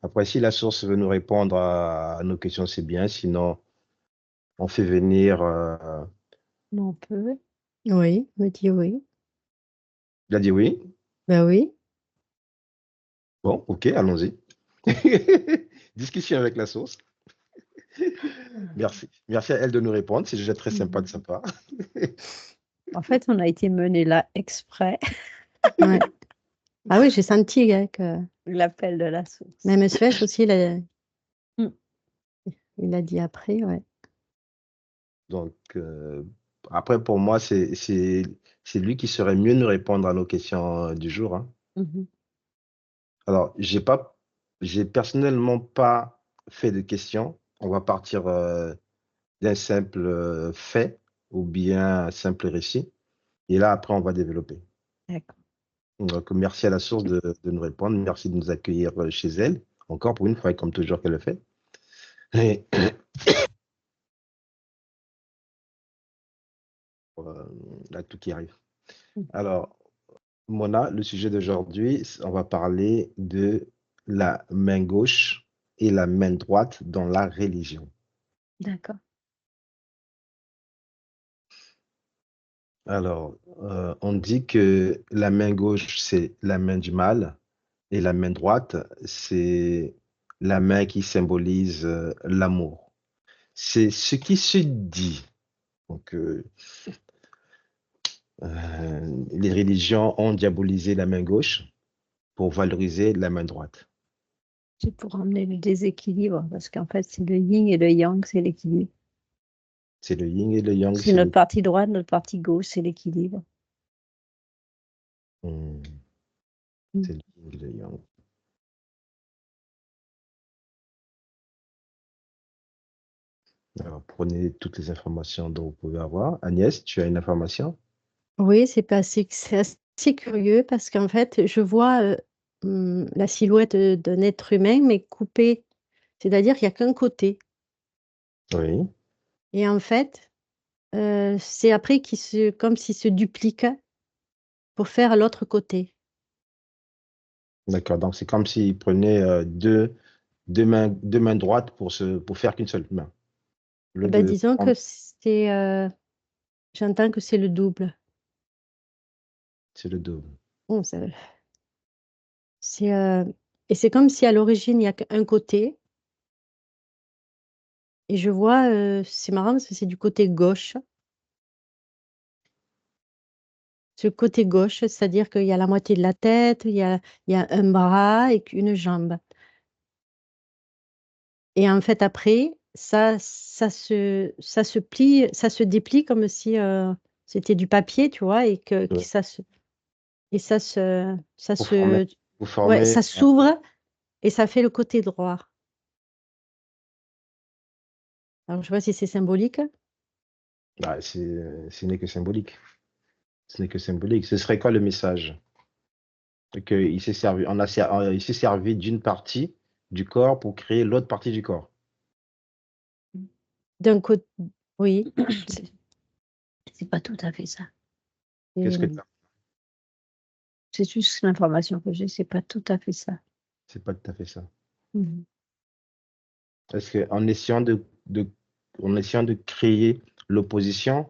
Après, si la source veut nous répondre à nos questions, c'est bien. Sinon, on fait venir. On peut. Oui, me dit oui. Il a dit oui. Ben oui. Bon, ok, allons-y. Discussion avec la source. Merci. Merci à elle de nous répondre. C'est déjà très sympa de sa part. En fait, on a été mené là exprès. Ouais. Ah oui, j'ai senti hein, que L'appel de la source. même Suez aussi, Mm. il a dit après, ouais. Donc, après, pour moi, c'est lui qui saurait mieux nous répondre à nos questions du jour, hein. Mhm. Alors, j'ai personnellement pas fait de questions. On va partir d'un simple fait ou bien un simple récit. Et là, après, on va développer. D'accord. Donc, merci à la source de nous répondre. Merci de nous accueillir chez elle. Encore pour une fois, comme toujours qu'elle le fait. Et, là, tout qui arrive. Alors, Mona, le sujet d'aujourd'hui, on va parler de la main gauche et la main droite dans la religion. D'accord. Alors, on dit que la main gauche, c'est la main du mal et la main droite, c'est la main qui symbolise l'amour. C'est ce qui se dit. Donc, les religions ont diabolisé la main gauche pour valoriser la main droite. C'est pour emmener le déséquilibre, parce qu'en fait, c'est le yin et le yang, c'est l'équilibre. C'est le yin et le yang. C'est notre partie droite, notre partie gauche, c'est l'équilibre. Hmm, Mm. c'est le yin et le yang. Alors, prenez toutes les informations dont vous pouvez avoir. Agnès, tu as une information? Oui, c'est assez curieux parce qu'en fait, je vois la silhouette d'un être humain, mais coupée. C'est-à-dire qu'il n'y a qu'un côté. Oui, Et en fait, c'est après comme s'il se duplique pour faire l'autre côté. d'accord. Donc, c'est comme s'il prenait deux mains droites pour faire qu'une seule main. Au lieu Ben, de disons prendre, que j'entends que c'est le double. c'est le double. Bon, c'est, et c'est comme si à l'origine, il n'y a qu'un côté. Et je vois, c'est marrant parce que c'est du côté gauche. Ce côté gauche, c'est-à-dire qu'il y a la moitié de la tête, il y a un bras et une jambe. Et en fait, après, ça se plie, ça se déplie comme si c'était du papier, tu vois, que Ouais. ça Vous formez, se, vous ouais, formez, ça s'ouvre et ça fait le côté droit. Alors, je sais pas si c'est symbolique. bah, ce n'est que symbolique. Ce n'est que symbolique. Ce serait quoi le message? Il s'est servi, il s'est servi d'une partie du corps pour créer l'autre partie du corps. D'un côté, oui, C'est pas tout à fait ça. Qu'est-ce que C'est juste l'information que j'ai, c'est pas tout à fait ça. c'est pas tout à fait ça. Mhm. Parce qu'en en essayant de créer l'opposition,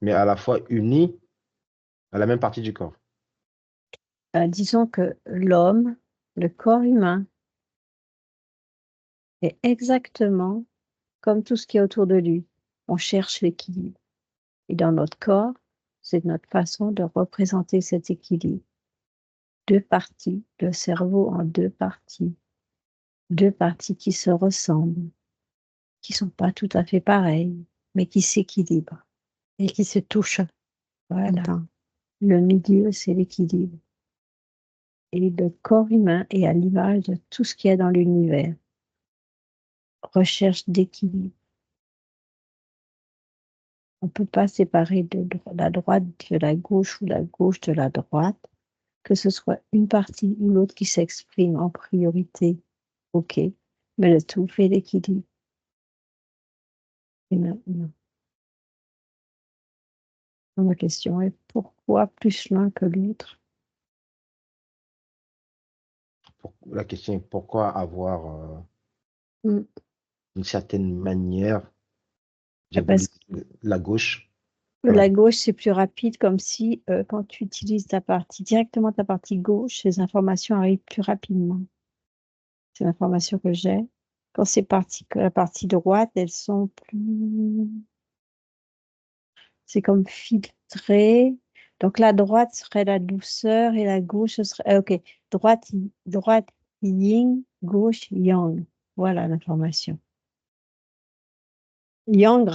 mais à la fois unie à la même partie du corps. Disons que l'homme, le corps humain, est exactement comme tout ce qui est autour de lui. On cherche l'équilibre. Et dans notre corps, c'est notre façon de représenter cet équilibre. Deux parties, le cerveau en deux parties qui se ressemblent, qui sont pas tout à fait pareilles, mais qui s'équilibrent. et qui se touchent en même Voilà. temps. Le milieu, c'est l'équilibre. Et le corps humain est à l'image de tout ce qu'il y a dans l'univers. Recherche d'équilibre. On ne peut pas séparer la droite de la gauche ou la gauche de la droite, que ce soit une partie ou l'autre qui s'exprime en priorité. OK, mais le tout fait l'équilibre. Et maintenant, ma question est pourquoi plus l'un que l'autre? La question est pourquoi avoir Mm. une certaine manière Parce diabolique la gauche que que la la droite. gauche, c'est plus rapide, comme si quand tu utilises directement ta partie gauche, les informations arrivent plus rapidement. C'est l'information que j'ai. Quand que la partie droite, elles sont plus, c'est comme filtré. Donc la droite serait la douceur et la gauche ce serait, ok, droite yin, gauche yang. Voilà l'information. Yang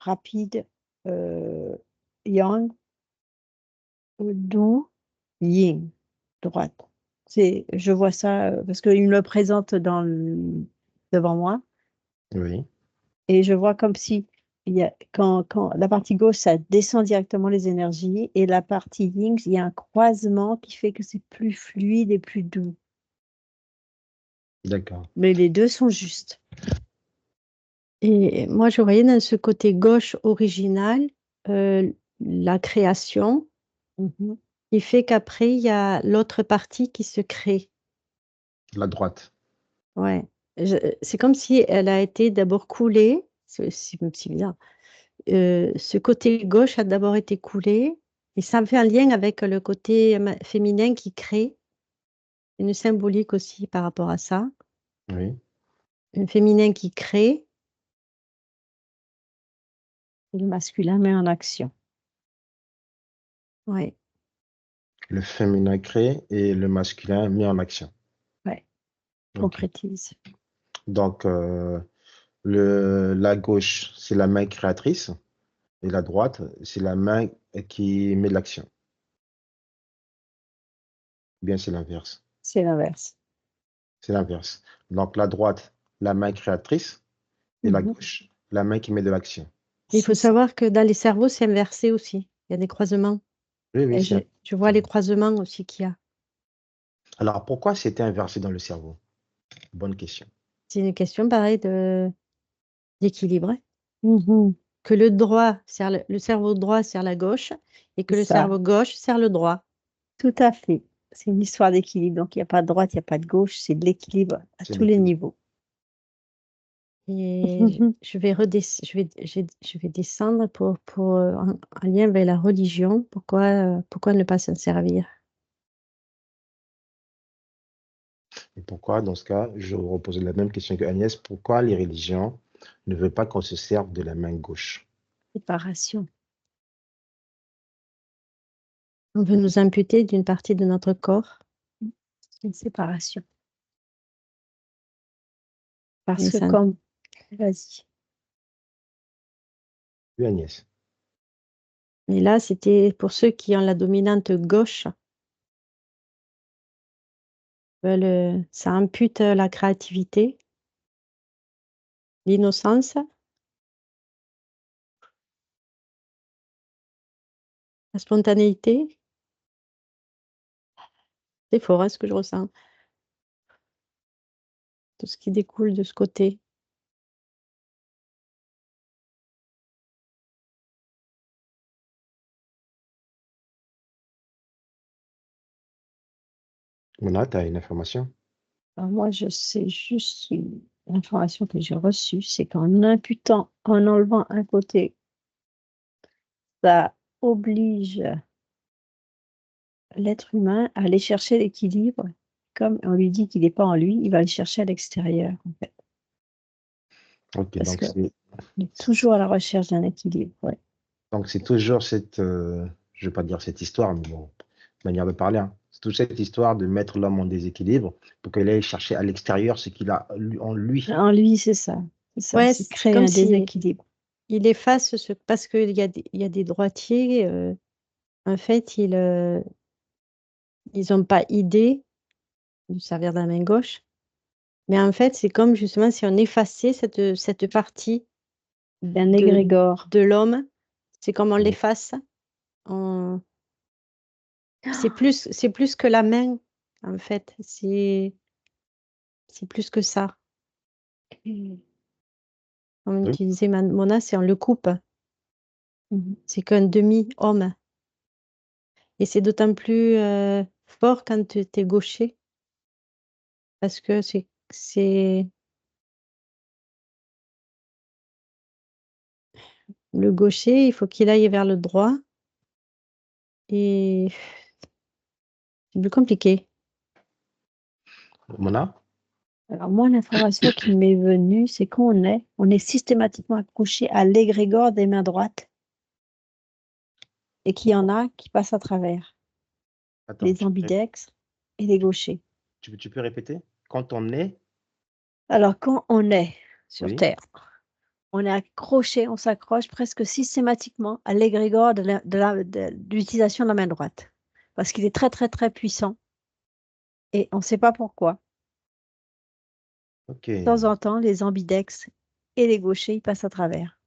rapide, euh, yang, doux, yin, droite. Je vois ça parce qu'il me le présente devant moi. Oui, Et je vois comme si quand la partie gauche, ça descend directement les énergies, et la partie yin, il y a un croisement qui fait que c'est plus fluide et plus doux. d'accord. Mais les deux sont justes. Et moi, je voyais dans ce côté gauche original la création, Mhm. qui fait qu'après, il y a l'autre partie qui se crée. La droite. Ouais. C'est comme si elle a été d'abord coulée. C'est bizarre. Ce côté gauche a d'abord été coulé, et ça me fait un lien avec le côté féminin qui crée, une symbolique aussi par rapport à ça. Oui. Un féminin qui crée. Le masculin met en action. Ouais. Le féminin crée et le masculin mis en action. Ouais, Ok. concrétise. Donc, la gauche, c'est la main créatrice et la droite, c'est la main qui met l'action. Bien, c'est l'inverse. C'est l'inverse. C'est l'inverse. Donc, la droite, la main créatrice et la Mhm. gauche, la main qui met de l'action. Il faut C'est ça. savoir que dans les cerveaux, c'est inversé aussi. Il y a des croisements. Oui, oui, Et c'est. Je vois les croisements aussi qu'il y a. Alors, pourquoi c'était inversé dans le cerveau? Bonne question. C'est une question pareille d'équilibre, hein. Mhm. Que le droit sert le cerveau droit sert la gauche, et que C'est le ça, cerveau gauche sert le droit. tout à fait. C'est une histoire d'équilibre. Donc, il n'y a pas de droite, il n'y a pas de gauche. C'est de l'équilibre à C'est tous les l'équilibre. niveaux. Et je vais descendre pour un lien avec la religion. Pourquoi ne pas s'en servir? Et pourquoi, dans ce cas, je repose la même question que Agnès, pourquoi les religions ne veulent pas qu'on se serve de la main gauche? Séparation. On veut nous amputer d'une partie de notre corps. C'est une séparation. Mais Parce que ça, comme, vas-y. Oui, Agnès. mais là, c'était pour ceux qui ont la dominante gauche. Ça ampute la créativité, l'innocence, la spontanéité. C'est fort, hein, ce que je ressens. Tout ce qui découle de ce côté. Mona, tu as une information? Alors moi, je sais juste l'information que j'ai reçue, c'est qu'en imputant, en enlevant un côté, ça oblige l'être humain à aller chercher l'équilibre. Comme on lui dit qu'il n'est pas en lui, il va le chercher à l'extérieur, en fait. Ok, Parce donc qu'il est toujours à la recherche d'un équilibre. Ouais. c'est toujours cette, je vais pas dire cette histoire, mais bon, manière de parler, hein. C'est toute cette histoire de mettre l'homme en déséquilibre pour qu'il aille chercher à l'extérieur ce qu'il a en lui. En lui, c'est ça. C'est ça. Ouais, C'est c'est créer comme un si déséquilibre. il efface parce qu'il y a des droitiers, en fait, ils n'ont pas idée de servir de la main gauche. Mais en fait, c'est comme justement si on effaçait cette partie Un de, égrégore. de l'homme. C'est comme on Mm. l'efface. On- c'est plus que la main, en fait. C'est plus que ça. Mhm. Comme Oui, tu disais, Mona, c'est on le coupe. Mhm. C'est qu'un demi-homme. Et c'est d'autant plus fort quand tu es gaucher. parce que c'est le gaucher, il faut qu'il aille vers le droit et c'est plus compliqué. Mona? Alors moi, l'information qui m'est venue, c'est on est systématiquement accroché à l'égrégore des mains droites et qu'il y en a qui passent à travers, Attends, les ambidextres et les gauchers. tu peux répéter? Quand on est, Alors quand on est sur oui, Terre, on est accroché, on s'accroche presque systématiquement à l'égrégore de l'utilisation de la main droite parce qu'il est très, très, très puissant et on ne sait pas pourquoi. ok. De temps en temps, les ambidextres et les gauchers, ils passent à travers.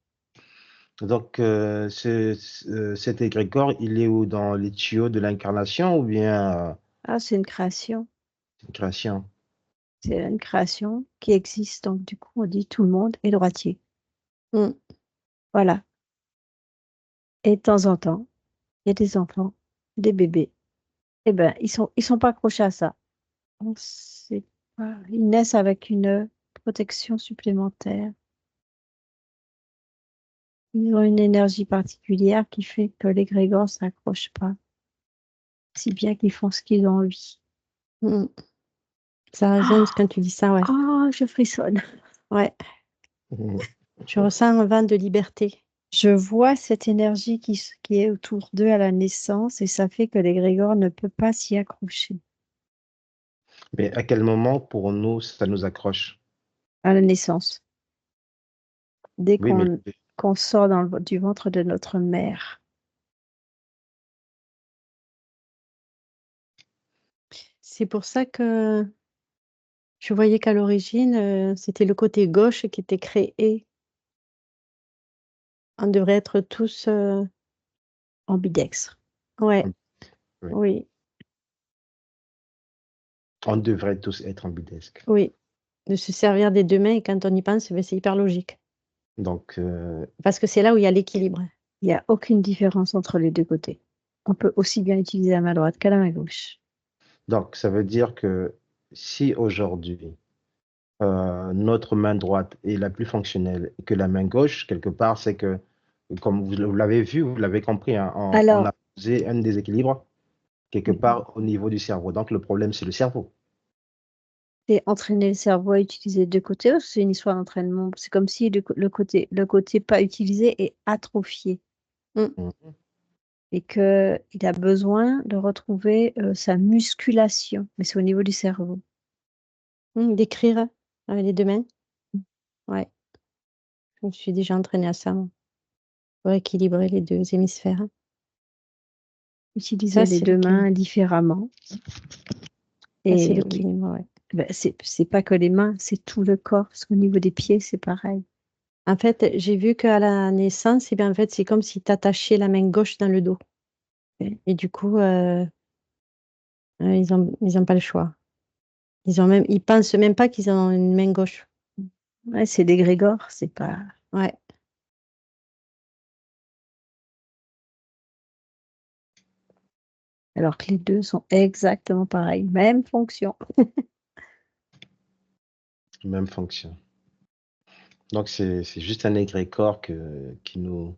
Donc, cet égrégore, il est où dans les tuyaux de l'incarnation ou bien Ah, c'est une création. une création? C'est une création qui existe, donc du coup, on dit tout le monde est droitier. Mm. Voilà. Et de temps en temps, il y a des enfants, des bébés. Eh ben, ils sont pas accrochés à ça. On sait pas. Ils naissent avec une protection supplémentaire. Ils ont une énergie particulière qui fait que l'égrégore ne s'accroche pas, si bien qu'ils font ce qu'ils ont envie. Mm. Ça résonne Ah, quand tu dis ça, ouais. ah, je frissonne. Ouais, Mhm. je ressens un vent de liberté. Je vois cette énergie qui est autour d'eux à la naissance et ça fait que l'égrégore ne peut pas s'y accrocher. Mais à quel moment pour nous ça nous accroche? À la naissance, dès Oui, mais qu'on sort du ventre de notre mère. C'est pour ça que je voyais qu'à l'origine, c'était le côté gauche qui était créé. On devrait être tous, Ambidextre. ouais, oui, oui, on devrait tous être ambidesques. oui, de se servir des 2 mains et quand on y pense, c'est hyper logique. Donc, Parce que c'est là où il y a l'équilibre. Il n'y a aucune différence entre les deux côtés. On peut aussi bien utiliser la main droite que la main gauche. ça veut dire que si aujourd'hui, notre main droite est la plus fonctionnelle que la main gauche, quelque part, c'est que, comme vous l'avez vu, vous l'avez compris, hein, on Alors, a posé un déséquilibre quelque oui, part au niveau du cerveau. Donc, le problème, c'est le cerveau. c'est entraîner le cerveau à utiliser les deux côtés, ou c'est une histoire d'entraînement. C'est comme si le côté pas utilisé est atrophié Mmh, Mhm. et qu'il a besoin de retrouver sa musculation, mais c'est au niveau du cerveau. d'écrire avec les 2 mains. Ouais, je me suis déjà entraînée à ça, moi, pour équilibrer les 2 hémisphères. Utiliser Ça, les c'est deux l'équilibre. mains différemment. Ça, c'est Et oui, l'équilibre, ouais. ben, c'est pas que les mains, c'est tout le corps, parce qu'au niveau des pieds, c'est pareil. En fait, j'ai vu qu'à la naissance, eh bien, en fait, c'est comme si tu attachais la main gauche dans le dos Ouais. et du coup, ils ont pas le choix. Ils pensent même pas qu'ils ont une main gauche. Ouais, c'est l'égrégore, c'est pas. Ouais, Alors que les deux sont exactement pareils, même fonction. Même fonction. Donc, c'est juste un égrégore qui nous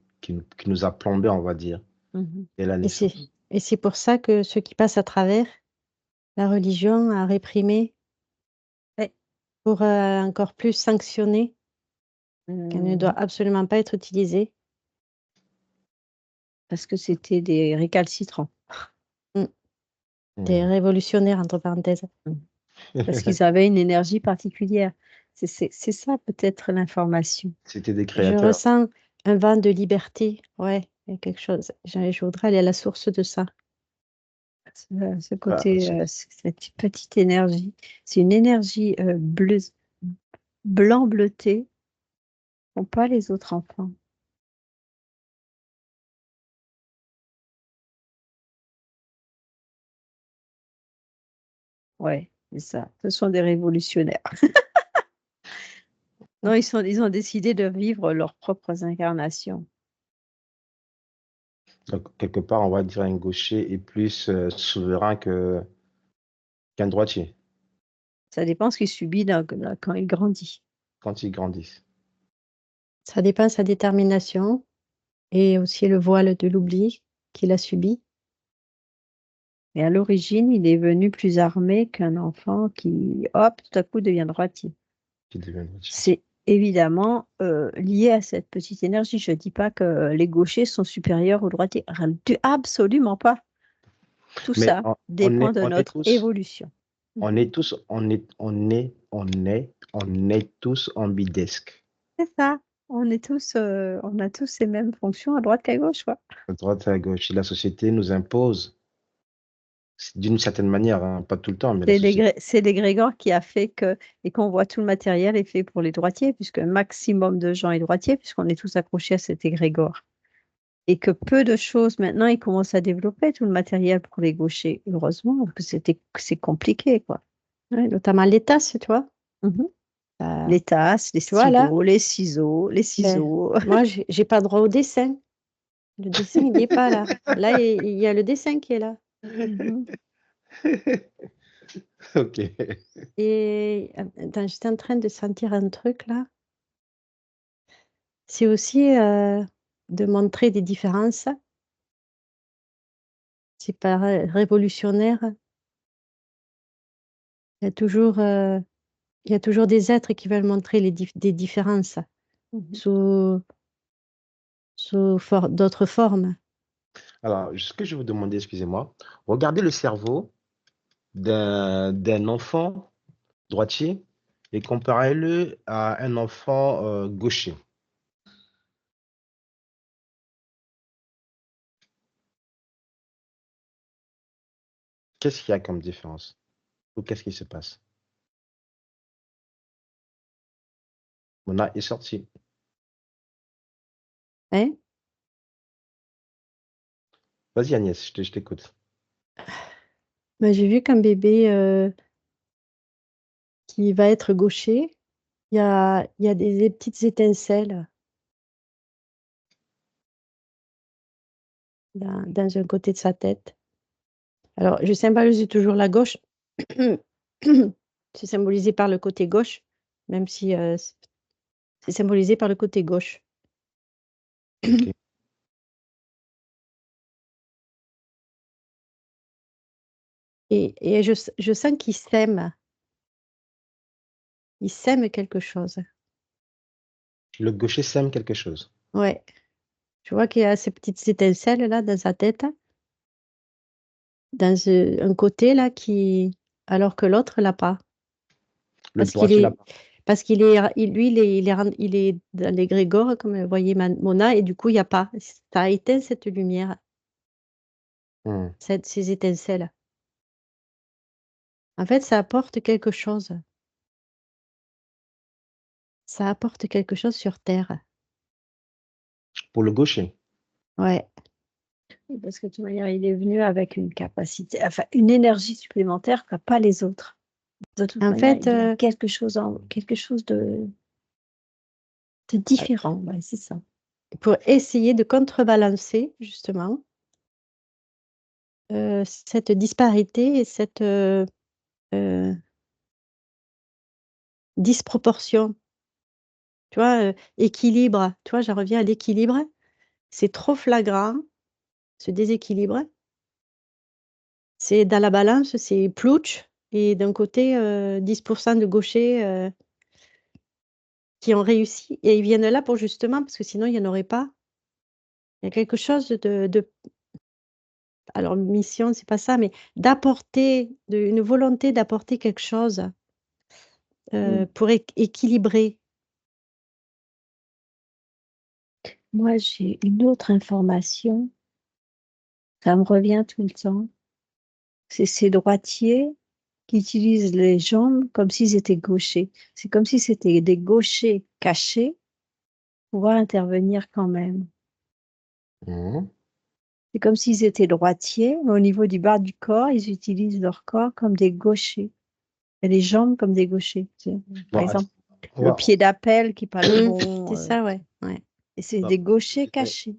a plombé, on va dire, Mhm. dès la et c'est naissance. et c'est pour ça que ceux qui passent à travers, la religion a réprimé Ouais. pour, encore plus sanctionner qu'elle ne doit Mhm. absolument pas être utilisée. Parce que c'était des récalcitrants. Mmh, des Mhm. révolutionnaires entre parenthèses. Mhm. Parce qu'ils avaient une énergie particulière. C'est ça peut-être l'information. C'était des Je créateurs. ressens un vent de liberté, ouais, il y a quelque chose. Je voudrais aller à la source de ça. Ce Ah, côté, cette petite énergie. C'est une énergie bleue, blanc bleuté, n'ont pas les autres enfants. Ouais, c'est ça. Ce sont des révolutionnaires. Non, ils ont décidé de vivre leurs propres incarnations. donc, quelque part, on va dire un gaucher est plus souverain qu'un droitier. Ça dépend ce qu'il subit quand il grandit. quand ils grandissent. Ça dépend de sa détermination et aussi le voile de l'oubli qu'il a subi. Et à l'origine, il est venu plus armé qu'un enfant qui, hop, tout à coup devient droitier. Qui deviennent droitiers. C'est évidemment lié à cette petite énergie. Je ne dis pas que les gauchers sont supérieurs aux droitiers. Absolument pas. Tout Mais ça dépend de on est notre tous, évolution. on est tous, on est tous ambidesques. C'est ça. On a tous ces mêmes fonctions à droite qu'à gauche, quoi. À droite et à gauche. Et la société nous impose, d'une certaine manière, hein, pas tout le temps, mais la société. C'est l'égrégore qui a fait que, et qu'on voit tout le matériel est fait pour les droitiers, puisque un maximum de gens est droitier, puisqu'on est tous accrochés à cet égrégore. Et que peu de choses, maintenant, ils commencent à développer tout le matériel pour les gauchers. Heureusement, parce que c'est compliqué, quoi. Ouais, notamment les tasses, tu vois. Mhm. Ça- Les tasses, les Tu vois, là, stylos, les ciseaux, les ben, ciseaux. moi, j'ai pas droit au dessin. Le dessin, il n'y est pas là. Là, il y a le dessin qui est là. Mhm. Ok. Et attends, j'étais en train de sentir un truc là. C'est aussi de montrer des différences. C'est pas révolutionnaire. Il y a toujours, il y a toujours des êtres qui veulent montrer des différences Mhm. sous d'autres formes. Alors, ce que je vais vous demander, excusez-moi, regardez le cerveau d'un enfant droitier et comparez-le à un enfant gaucher. Qu'est-ce qu'il y a comme différence? Ou qu'est-ce qui se passe? Mona est sorti. Hein? Vas-y Agnès, je t'écoute. Ben, j'ai vu qu'un bébé qui va être gaucher, il y a des petites étincelles dans un côté de sa tête. Alors, je symbolise toujours la gauche. C'est symbolisé par le côté gauche, même si c'est symbolisé par le côté gauche. Ok. Et je sens qu'il sème. Il sème quelque chose. Le gaucher sème quelque chose. Ouais. Je vois qu'il y a ces petites étincelles là dans sa tête, dans un côté là qui, alors que l'autre l'a pas. Le Parce qu'il droitier là. est, parce qu'il est, lui, il est dans l'égrégore, comme vous voyez Mona, et du coup, il n'y a pas. Ça a éteint cette lumière, Hmm. ces étincelles. En fait, ça apporte quelque chose. Ça apporte quelque chose sur Terre. Pour le gaucher. Ouais. Parce que de toute manière, il est venu avec une capacité, enfin, une énergie supplémentaire qu'a pas les autres. De toute En manière, fait, il a quelque chose de différent. Ouais, c'est ça. pour essayer de contrebalancer, justement, cette disparité et cette euh, disproportion, tu vois, équilibre, tu vois, j'en reviens à l'équilibre, c'est trop flagrant, ce déséquilibre, c'est dans la balance, c'est plouch, et d'un côté, 10% de gauchers qui ont réussi, et ils viennent là pour justement, parce que sinon, il n'y en aurait pas, il y a quelque chose alors mission, c'est pas ça, mais d'apporter, une volonté d'apporter quelque chose pour équilibrer. Moi, j'ai une autre information, ça me revient tout le temps. C'est ces droitiers qui utilisent les jambes comme s'ils étaient gauchers. C'est comme si c'était des gauchers cachés pour pouvoir intervenir quand même. Hmm. C'est comme s'ils étaient droitiers, mais au niveau du bas du corps, ils utilisent leur corps comme des gauchers. Et les jambes comme des gauchers. Tu sais. Par Bon, exemple, on le va- pied d'appel qui n'est pas le bon. C'est ça, ouais. Ouais. Et c'est bon, des gauchers je vais cachés.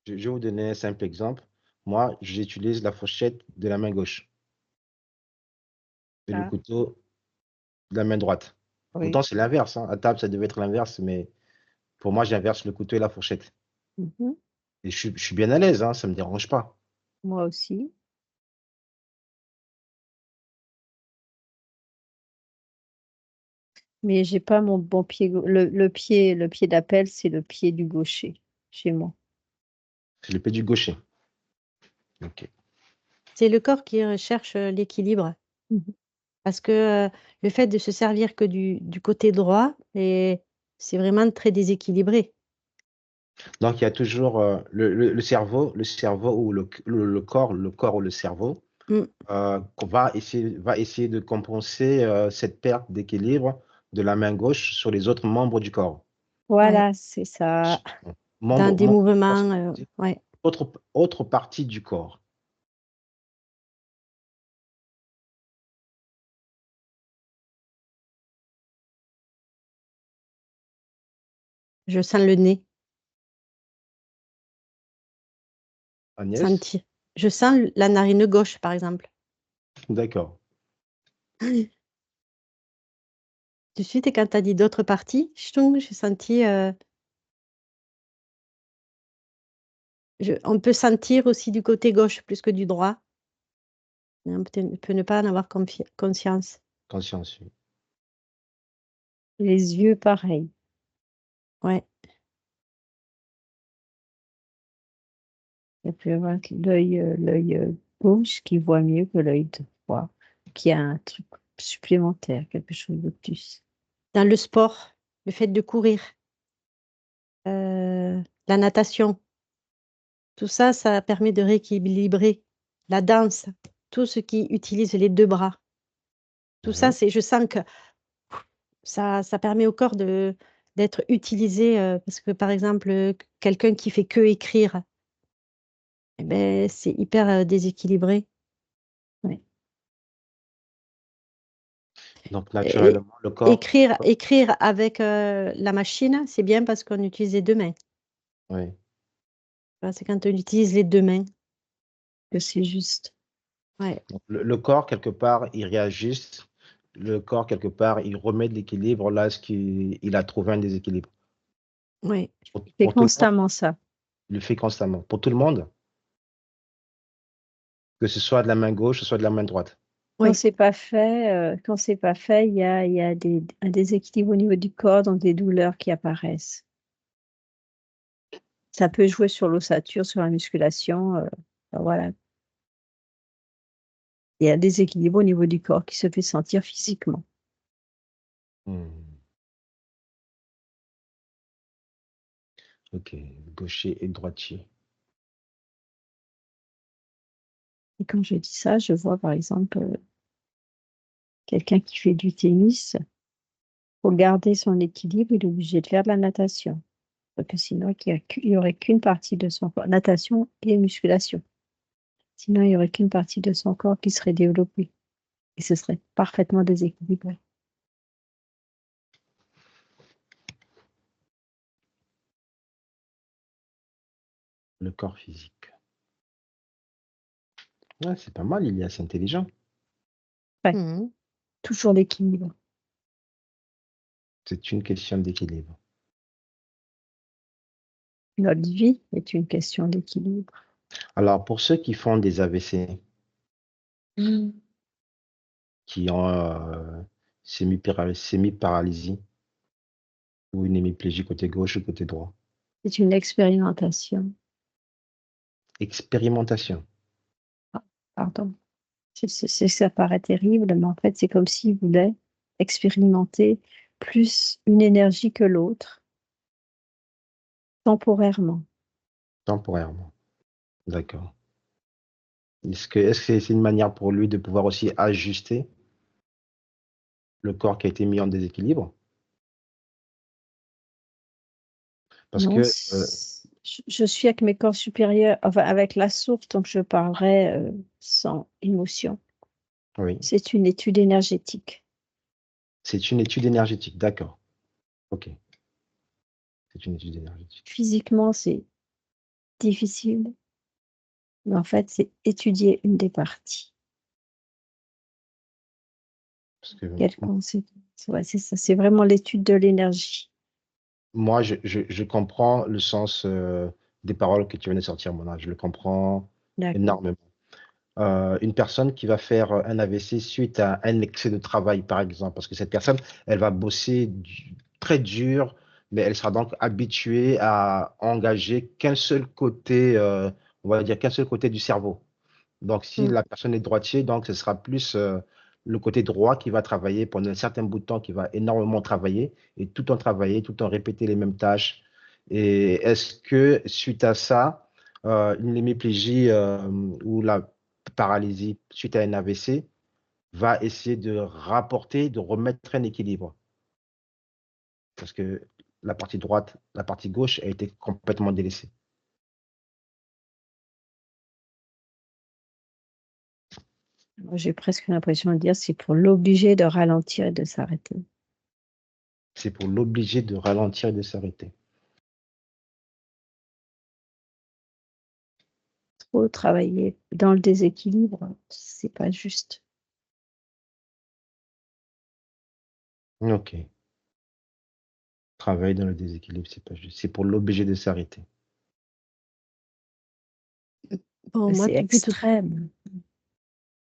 je vais vous donner un simple exemple. Moi, j'utilise la fourchette de la main gauche et le Ah, couteau de la main droite. Pourtant, Oui. c'est l'inverse, hein. À table, ça devait être l'inverse, mais pour moi, j'inverse le couteau et la fourchette. Mhm. Et je suis bien à l'aise, hein, ça me dérange pas. Moi aussi. Mais j'ai pas mon bon pied. Le pied d'appel, c'est le pied du gaucher chez moi. C'est le pied du gaucher. Ok. C'est le corps qui recherche l'équilibre. Mhm. Parce que le fait de se servir que du côté droit, et c'est vraiment très déséquilibré. Donc, il y a toujours le cerveau ou le corps ou le cerveau Mm. qu'on va essayer de compenser cette perte d'équilibre de la main gauche sur les autres membres du corps. Ouais. Voilà, c'est ça. Dans des Membre, mouvements, ouais. autre partie du corps. Je sens le nez, Agnès? sentir. Je sens la narine gauche, par exemple. D'accord. De suite, et quand tu as dit d'autres parties, ch'tung, j'ai senti. On peut sentir aussi du côté gauche plus que du droit. Mais on peut ne pas en avoir conscience. Conscience. Oui. Les yeux, pareil. Ouais. Il peut y avoir l'œil gauche qui voit mieux que l'œil droit, qui a un truc supplémentaire, quelque chose de plus. Dans le sport, le fait de courir, la natation, tout ça, ça permet de rééquilibrer. La danse, tout ce qui utilise les deux bras. Tout ça, Mhm. je sens que ça permet au corps d'être utilisé, parce que par exemple, quelqu'un qui fait que écrire, eh ben, c'est hyper déséquilibré. Ouais. Donc, Et- naturellement, le corps. écrire avec la machine, c'est bien parce qu'on utilise les deux mains. Oui. Voilà, c'est quand on utilise les deux mains. Que c'est juste. Ouais, Donc, le corps, quelque part, il réajuste. Le corps, quelque part, il remet de l'équilibre là, ce qu'il a trouvé un déséquilibre. ouais. Il fait Pour tout le monde, constamment ça. il le fait constamment. Pour tout le monde, que ce soit de la main gauche, que ce soit de la main droite. Ouais. Quand c'est pas fait, il y a un déséquilibre au niveau du corps, donc des douleurs qui apparaissent. Ça peut jouer sur l'ossature, sur la musculation. Enfin, voilà. Il y a un déséquilibre au niveau du corps qui se fait sentir physiquement. Hmm. Ok, gaucher et droitier. Et quand je dis ça, je vois par exemple quelqu'un qui fait du tennis. Pour garder son équilibre, il est obligé de faire de la natation. Parce que sinon, il n'y aurait qu'une partie de son corps, natation et musculation. Sinon, il n'y aurait qu'une partie de son corps qui serait développée. Et ce serait parfaitement déséquilibré. Le corps physique. Ouais, c'est pas mal, il est assez intelligent. Ouais, Mhm. toujours l'équilibre. C'est une question d'équilibre. Notre vie est une question d'équilibre. Alors, pour ceux qui font des AVC, qui ont semi-paralysie ou une hémiplégie côté gauche ou côté droit, C'est une expérimentation. expérimentation. Ah, pardon. Ça paraît terrible, mais en fait, c'est comme s'ils voulaient expérimenter plus une énergie que l'autre, temporairement. Temporairement. D'accord. Est-ce que c'est une manière pour lui de pouvoir aussi ajuster le corps qui a été mis en déséquilibre? Parce Non, que, je suis avec mes corps supérieurs, enfin avec la source, donc je parlerai sans émotion. oui, C'est une étude énergétique. c'est une étude énergétique. D'accord. OK. C'est une étude énergétique. Physiquement, c'est difficile, mais en fait, c'est étudier une des parties. Parce que Quelles conséquences? Ouais, c'est ça, c'est vraiment l'étude de l'énergie. moi, je comprends le sens des paroles que tu viens de sortir, Mona. Je le comprends D'accord. énormément. Une personne qui va faire un AVC suite à un excès de travail, par exemple, parce que cette personne, elle va bosser très dur, mais elle sera donc habituée à engager qu'un seul côté, on va dire qu'un seul côté du cerveau. Donc, si Mm. la personne est droitier, donc ce sera plus le côté droit qui va travailler pendant un certain bout de temps, qui va énormément travailler et tout en travailler, tout en répéter les mêmes tâches. Et est-ce que suite à ça, une hémiplégie ou la paralysie suite à un AVC va essayer de rapporter, de remettre un équilibre? Parce que la partie droite, la partie gauche a été complètement délaissée. Moi, j'ai presque l'impression de dire c'est pour l'obliger de ralentir et de s'arrêter. C'est pour l'obliger de ralentir et de s'arrêter. Trop travailler dans le déséquilibre, c'est pas juste. Ok. Travailler dans le déséquilibre, c'est pas juste. C'est pour l'obliger de s'arrêter. Bon, moi, C'est extrême.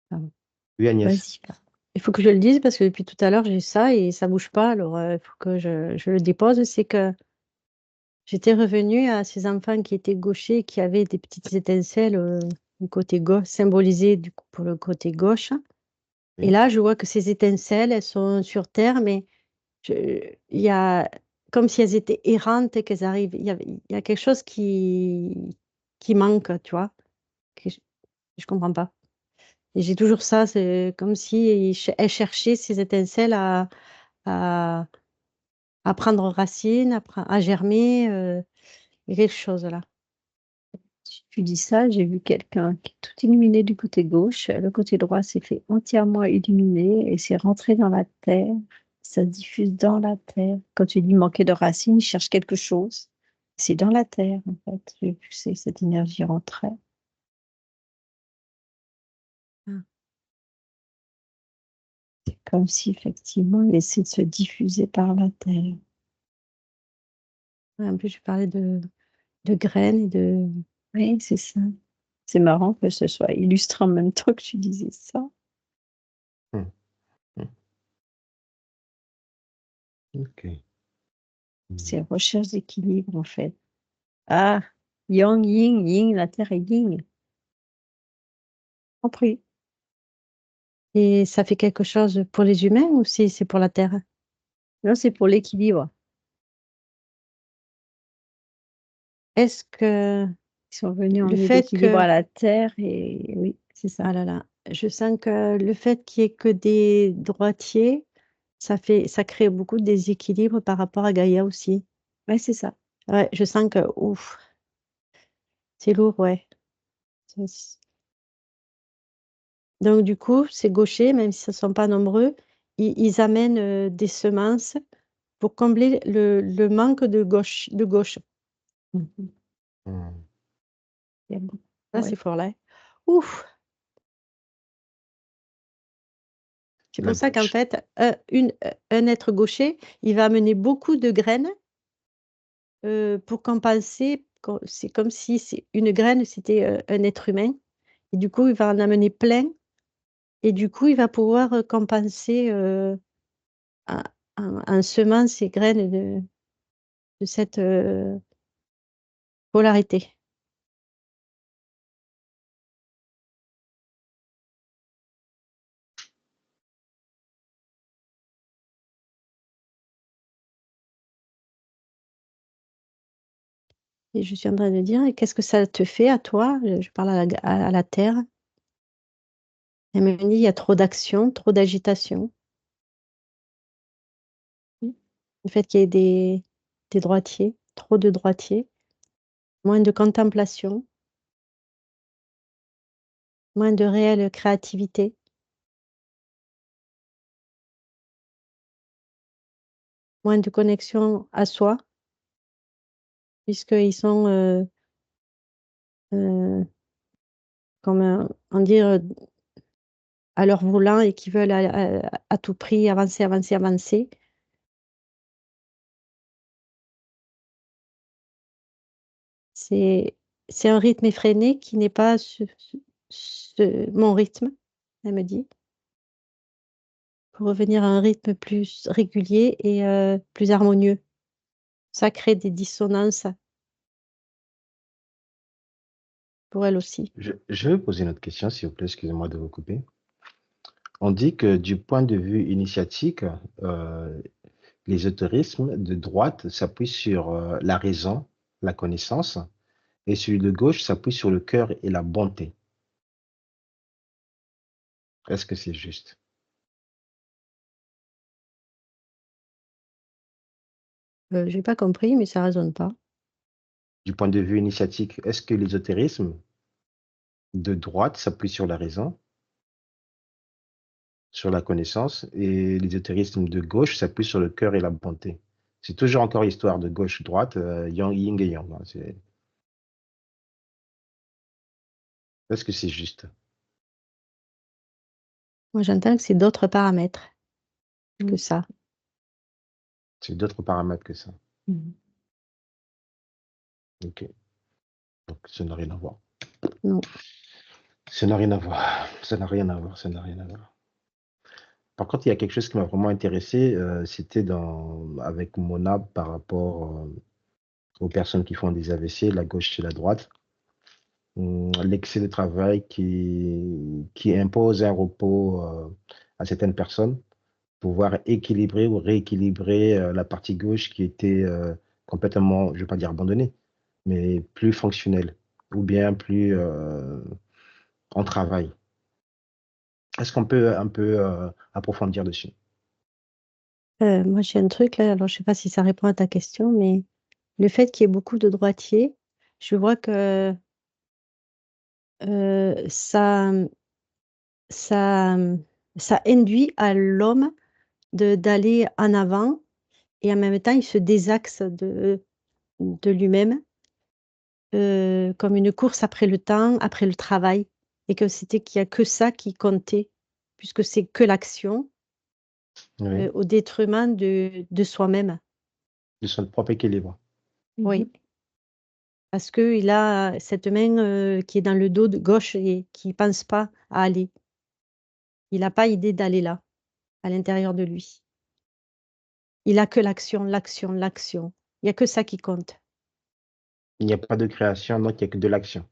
Pardon. Oui, Agnès. Vas-y. il faut que je le dise parce que depuis tout à l'heure, j'ai ça et ça bouge pas. Alors, il faut que je le dépose. C'est que j'étais revenue à ces enfants qui étaient gauchers, qui avaient des petites étincelles du côté gauche, symbolisées du coup pour le côté gauche. Et Oui. là, je vois que ces étincelles, elles sont sur terre, mais il y a comme si elles étaient errantes et qu'elles arrivent. Il y a quelque chose qui manque, tu vois, que je comprends pas. Et j'ai toujours ça, c'est comme si elles cherchaient ces étincelles à, à prendre racine, à germer. Il y a quelque chose là. Si tu dis ça, j'ai vu quelqu'un qui est tout illuminé du côté gauche, le côté droit s'est fait entièrement illuminer et c'est rentré dans la terre. Ça diffuse dans la terre. Quand tu dis manquer de racines, il cherche quelque chose. C'est dans la terre, en fait. J'ai vu cette énergie rentrer. Ah. C'est comme si, effectivement, il essaie de se diffuser par la terre. Ouais, en plus, je parlais de graines et de. Oui, c'est ça. C'est marrant que ce soit illustré en même temps que tu disais ça. Hmm. Hmm. Ok. C'est recherche d'équilibre, en fait. Ah, yang, yin, yin, la terre est yin. Compris. Et ça fait quelque chose pour les humains ou c'est pour la Terre? Non, c'est pour l'équilibre. Est-ce que Ils sont venus le emmener fait l'équilibre que. à la terre et oui, c'est ça. Ah là là, je sens que le fait qu'il n'y ait que des droitiers, ça crée beaucoup de déséquilibre par rapport à Gaïa aussi. Ouais, c'est ça. Ouais, je sens que, ouf, c'est lourd, ouais. C'est- Donc, du coup, ces gauchers, même si ce ne sont pas nombreux, ils amènent des semences pour combler le manque de gauche, de gauche. Mhm. Hmm. Il y a beaucoup- Là, ouais. c'est fort, là. Ouf! C'est La pour ça qu'en gauche. fait, un être gaucher, il va amener beaucoup de graines pour compenser. C'est comme si une graine, c'était un être humain. Et du coup, il va en amener plein. Et du coup, il va pouvoir compenser en, en semant ces graines de cette polarité. Et je suis en train de dire, et qu'est-ce que ça te fait à toi? Je parle à la Terre. Elle me dit, il y a trop d'action, trop d'agitation. Le fait qu'il y ait des droitiers, trop de droitiers, moins de contemplation, moins de réelle créativité, moins de connexion à soi, puisqu'ils sont, euh, comme on dit, à leur volant et qui veulent à tout prix avancer, avancer, avancer. C'est un rythme effréné qui n'est pas mon rythme, elle me dit, pour revenir à un rythme plus régulier et plus harmonieux. Ça crée des dissonances pour elle aussi. Je vais poser une autre question, s'il vous plaît, excusez-moi de vous couper. On dit que du point de vue initiatique, l'ésotérisme de droite s'appuie sur la raison, la connaissance, et celui de gauche s'appuie sur le cœur et la bonté. Est-ce que c'est juste? J'ai pas compris, mais ça résonne pas. Du point de vue initiatique, est-ce que l'ésotérisme de droite s'appuie sur la raison, sur la connaissance, et l'ésotérisme de gauche s'appuie sur le cœur et la bonté? C'est toujours encore histoire de gauche-droite, yin et yang. Hein, est-ce que c'est juste? Moi, j'entends que c'est d'autres paramètres que ça. C'est d'autres paramètres que ça. Mhm. Ok. Donc, ça n'a rien à voir. Non. Ça n'a rien à voir. Ça n'a rien à voir. Ça n'a rien à voir. Par contre, il y a quelque chose qui m'a vraiment intéressé, c'était avec Mona par rapport aux personnes qui font des AVC, la gauche et la droite. L'excès de travail qui impose un repos à certaines personnes, pouvoir équilibrer ou rééquilibrer la partie gauche qui était complètement, je ne vais pas dire abandonnée, mais plus fonctionnelle ou bien plus en travail. Est-ce qu'on peut un peu approfondir dessus? Moi, j'ai un truc là, alors je sais pas si ça répond à ta question, mais le fait qu'il y ait beaucoup de droitiers, je vois que ça, ça, ça induit à l'homme d'aller en avant et en même temps, il se désaxe de lui-même, comme une course après le temps, après le travail, et que c'était qu'il y a que ça qui comptait, puisque c'est que l'action, Oui, au détriment de soi-même. de son propre équilibre. Oui. Parce qu'il a cette main qui est dans le dos de gauche et qui ne pense pas à aller. Il n'a pas idée d'aller là, à l'intérieur de lui. Il a que l'action, l'action, l'action. Il n'y a que ça qui compte. Il n'y a pas de création, donc il n'y a que de l'action.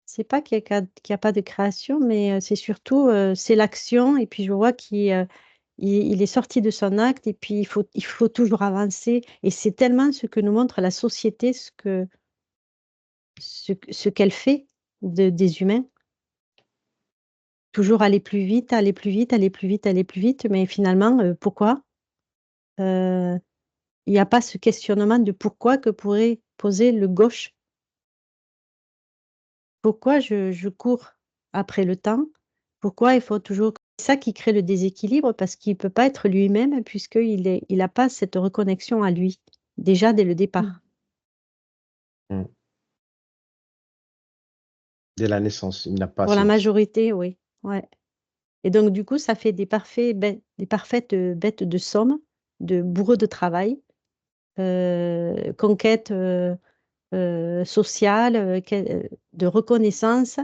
C'est pas qu'il y a pas de création, mais c'est surtout c'est l'action. Et puis je vois il est sorti de son acte et puis il faut toujours avancer. Et c'est tellement ce que nous montre la société, ce qu'elle fait des humains. Toujours aller plus vite, aller plus vite, aller plus vite, aller plus vite. Mais finalement, pourquoi? Il n'y a pas ce questionnement de pourquoi que pourrait poser le gauche. Pourquoi je cours après le temps? Pourquoi il faut toujours... C'est ça qui crée le déséquilibre parce qu'il ne peut pas être lui-même puisqu'il n'a pas cette reconnexion à lui, déjà dès le départ. Mm. Dès la naissance, il n'a pas Pour la cette... majorité, oui. Ouais. Et donc, du coup, ça fait des parfaites bêtes de somme, de bourreaux de travail, conquête sociale, de reconnaissance,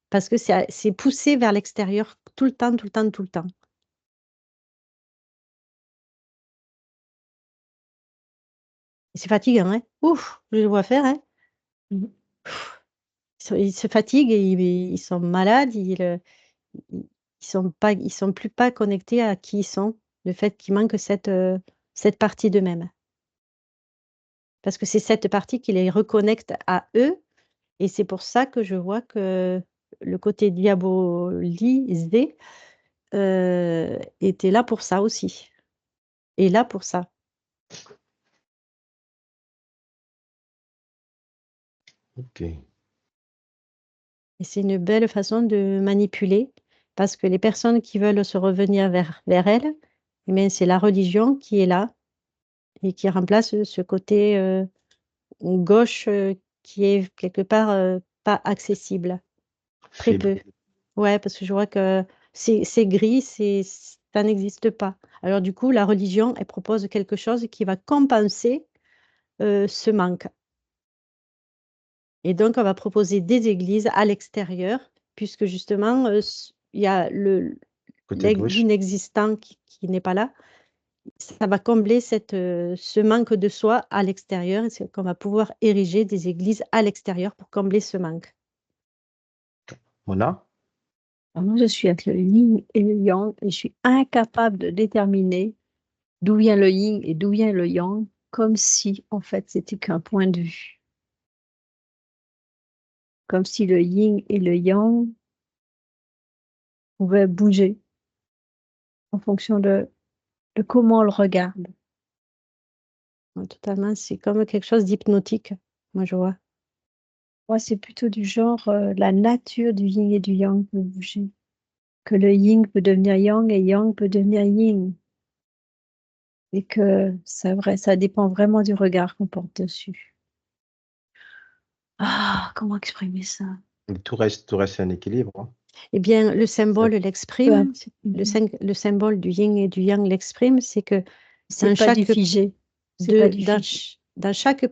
parce que c'est poussé vers l'extérieur tout le temps, tout le temps, tout le temps. Et c'est fatigant, hein? Ouf, je le vois faire, hein? Mhm. Ils se fatiguent et ils sont malades, ils sont plus pas connectés à qui ils sont, le fait qu'il manque cette partie d'eux-mêmes. Parce que c'est cette partie qui les reconnecte à eux, et c'est pour ça que je vois que le côté diabolisé était là pour ça aussi, et là pour ça. Ok. Et c'est une belle façon de manipuler, parce que les personnes qui veulent se revenir vers elles, eh bien, c'est la religion qui est là et qui remplace ce côté gauche qui est quelque part pas accessible. Très Faible. peu. Ouais, parce que je vois que c'est gris, ça n'existe pas. Alors du coup, la religion, elle propose quelque chose qui va compenser ce manque. Et donc, on va proposer des églises à l'extérieur, puisque justement, il y a Côté gauche. l'inexistant qui n'est pas là. Ça va combler ce manque de soi à l'extérieur, et c'est qu'on va pouvoir ériger des églises à l'extérieur pour combler ce manque. Mona? Alors, moi, je suis avec le yin et le yang et je suis incapable de déterminer d'où vient le yin et d'où vient le yang, comme si, en fait, c'était qu'un point de vue. Comme si le yin et le yang pouvaient bouger en fonction de comment on le regarde. Ouais, totalement, c'est comme quelque chose d'hypnotique, moi je vois. Moi, c'est plutôt du genre, la nature du yin et du yang peut bouger. Que le yin peut devenir yang et yang peut devenir yin. Et que c'est vrai, ça dépend vraiment du regard qu'on porte dessus. Ah, comment exprimer ça? Tout reste un équilibre. Hein. Eh bien, le symbole l'exprime, le symbole du yin et du yang l'exprime, c'est que C'est dans pas du chaque, figé. C'est pas du figé. dans chaque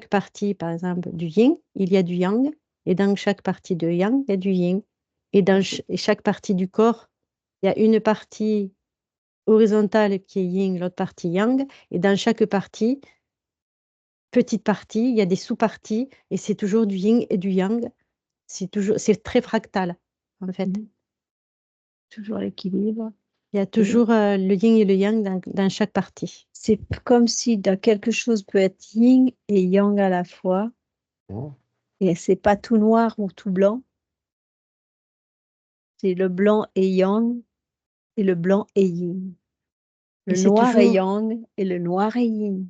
partie, par exemple, du yin, il y a du yang, et dans chaque partie de yang, il y a du yin. Et dans chaque partie du corps, il y a une partie horizontale qui est yin, l'autre partie yang, et dans chaque partie, petite partie, il y a des sous-parties, et c'est toujours du yin et du yang. C'est très fractal, en fait. Toujours l'équilibre. Il y a toujours le yin et le yang dans chaque partie. C'est comme si quelque chose peut être yin et yang à la fois. Oh. Et c'est pas tout noir ou tout blanc. C'est le blanc et yang et le blanc et yin. Le noir est yang et le noir est yin.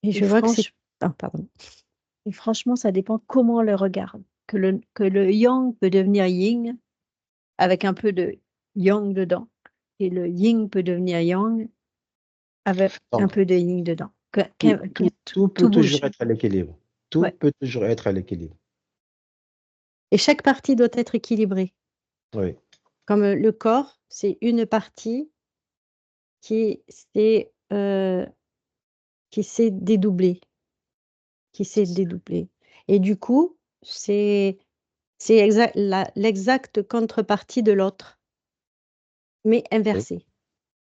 Et je vois que c'est... Ah, pardon. Et franchement, ça dépend comment on le regarde. Que le yang peut devenir yin avec un peu de yang dedans. Et le yin peut devenir yang avec un peu de yin dedans. Tout peut toujours être à l'équilibre. Tout peut toujours être à l'équilibre. Et chaque partie doit être équilibrée. Oui. Comme le corps, c'est une partie qui s'est dédoublée. Et du coup, c'est l'exacte contrepartie de l'autre, mais inversée.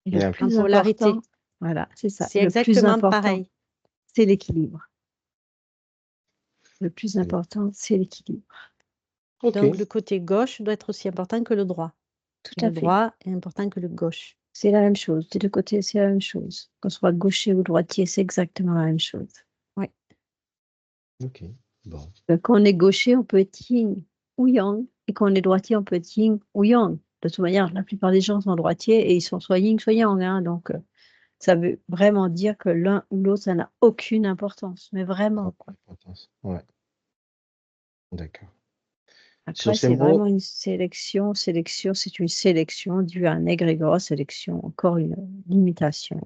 Oui. Le plus important, voilà, c'est ça. C'est exactement pareil. C'est l'équilibre. Le plus important, c'est l'équilibre. Okay. Donc, le côté gauche doit être aussi important que le droit. Tout à fait. Le droit est important que le gauche. C'est la même chose. Des deux côtés, c'est la même chose. Qu'on soit gaucher ou droitier, c'est exactement la même chose. Oui. Ok. Bon. Donc, quand on est gaucher, on peut être yin ou yang. Et quand on est droitier, on peut être yin ou yang. De toute manière, la plupart des gens sont droitiers et ils sont soit yin, soit yang. Hein, donc, ça veut vraiment dire que l'un ou l'autre, ça n'a aucune importance. Mais vraiment. Ouais. D'accord. Après, c'est vraiment une sélection. C'est une sélection due à un égrégore, sélection, encore une limitation.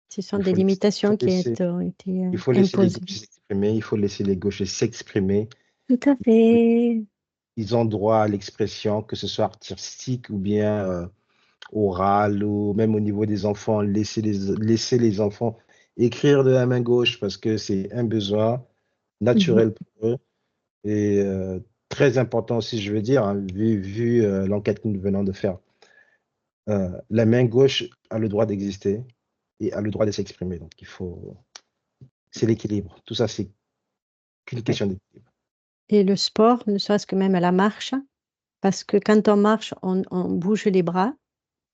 Ce sont des limitations qui ont été il faut laisser les imposées. gauchers s'exprimer, il faut laisser les gauchers s'exprimer. Tout à fait. Ils ont droit à l'expression, que ce soit artistique ou bien oral, ou même au niveau des enfants, laisser les enfants écrire de la main gauche parce que c'est un besoin naturel pour eux. Et très important aussi, je veux dire, hein, vu l'enquête que nous venons de faire. La main gauche a le droit d'exister et a le droit de s'exprimer. Donc, c'est l'équilibre. Tout ça, c'est qu'une question d'équilibre. Et le sport, ne serait-ce que même à la marche, parce que quand on marche, on bouge les bras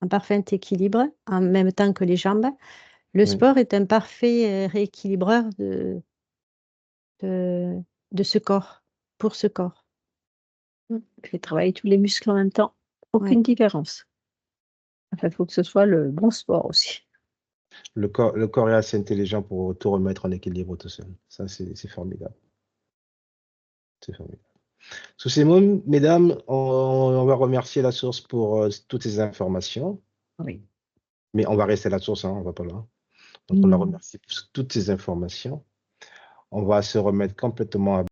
en parfait équilibre, en même temps que les jambes. Le sport est un parfait rééquilibreur de ce corps, pour ce corps. Je vais travailler tous les muscles en même temps. Aucune différence. Enfin, il faut que ce soit le bon sport aussi. Le corps est assez intelligent pour tout remettre en équilibre tout seul. Ça, c'est formidable. C'est formidable. Sous ces mots, mesdames, on va remercier la source pour toutes ces informations. Oui. Mais on va rester à la source, hein, on ne va pas là. Donc, on la remercie pour toutes ces informations. On va se remettre complètement à